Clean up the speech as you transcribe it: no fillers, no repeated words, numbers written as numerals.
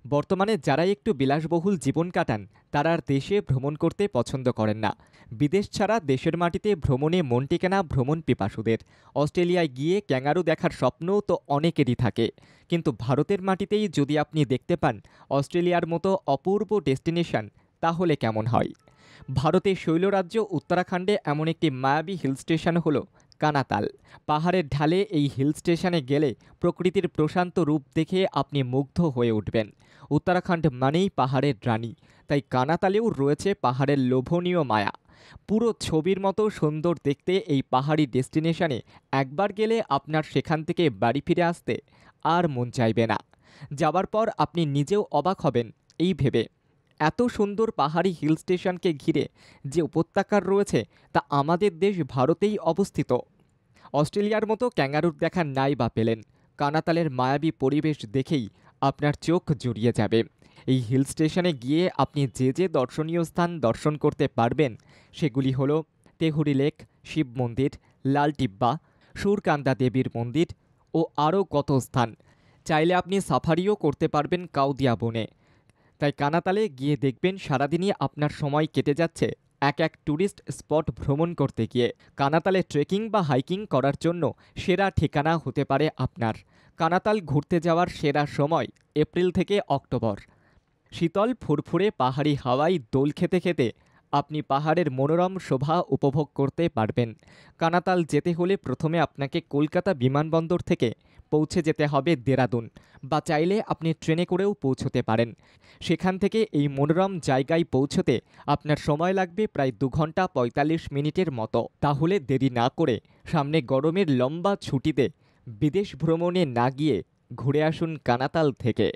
বর্তমানে যারা একটু বিলাসবহুল জীবন কাটান তারা আর দেশে ভ্রমণ করতে পছন্দ করেন না। বিদেশ ছাড়া দেশের মাটিতে ভ্রমণে মন টেকে না ভ্রমণ পিপাসুদের। অস্ট্রেলিয়ায় গিয়ে ক্যাঙ্গারু দেখার স্বপ্নও তো অনেকেরই থাকে, কিন্তু ভারতের মাটিতেই যদি আপনি দেখতে পান অস্ট্রেলিয়ার মতো অপূর্ব ডেস্টিনেশন, তাহলে কেমন হয়? ভারতের শৈলরাজ্য উত্তরাখণ্ডে এমন একটি মায়াবী হিল স্টেশন হলো কানাতাল। পাহাড়ের ঢালে এই হিল স্টেশনে গেলে প্রকৃতির প্রশান্ত রূপ দেখে আপনি মুগ্ধ হয়ে উঠবেন। উত্তরাখণ্ড মানেই পাহাড়ের রানী, তাই কানাতালেও রয়েছে পাহাড়ের লোভনীয় মায়া। পুরো ছবির মতো সুন্দর দেখতে এই পাহাড়ি ডেস্টিনেশনে একবার গেলে আপনার সেখান থেকে বাড়ি ফিরে আসতে আর মন চাইবে না। যাবার পর আপনি নিজেও অবাক হবেন এই ভেবে, এত সুন্দর পাহাড়ি হিল স্টেশনকে ঘিরে যে উপত্যকার রয়েছে তা আমাদের দেশ ভারতেই অবস্থিত। অস্ট্রেলিয়ার মতো ক্যাঙ্গারুর দেখা নাই বা পেলেন, কানাতালের মায়াবী পরিবেশ দেখেই আপনার চোখ জুড়িয়ে যাবে। এই হিল স্টেশনে গিয়ে আপনি যে যে দর্শনীয় স্থান দর্শন করতে পারবেন সেগুলি হলো তেহুরি লেক, শিব মন্দির, লাল টিব্বা, সুরকান্দা দেবীর মন্দির ও আরও কত স্থান। চাইলে আপনি সাফারিও করতে পারবেন কাউদিয়া বনে। তাই কানাতালে গিয়ে দেখবেন সারাদিনই আপনার সময় কেটে যাচ্ছে এক এক ট্যুরিস্ট স্পট ভ্রমণ করতে গিয়ে। কানাতালে ট্রেকিং বা হাইকিং করার জন্য সেরা ঠিকানা হতে পারে আপনার। কানাতাল ঘুরতে যাওয়ার সেরা সময় এপ্রিল থেকে অক্টোবর। শীতল ফুরফুরে পাহাড়ি হাওয়ায় দোল খেতে খেতে আপনি পাহাড়ের মনোরম শোভা উপভোগ করতে পারবেন। কানাতাল যেতে হলে প্রথমে আপনাকে কলকাতা বিমানবন্দর থেকে পৌঁছে যেতে হবে দেরাদুন, বা চাইলে আপনি ট্রেনে করেও পৌঁছতে পারেন। সেখান থেকে এই মনোরম জায়গায় পৌঁছতে আপনার সময় লাগবে প্রায় 2 ঘন্টা 45 মিনিটের মতো। তাহলে দেরি না করে সামনে গরমের লম্বা ছুটিতে বিদেশ ভ্রমণে না গিয়ে ঘুরে আসুন কানাতাল থেকে।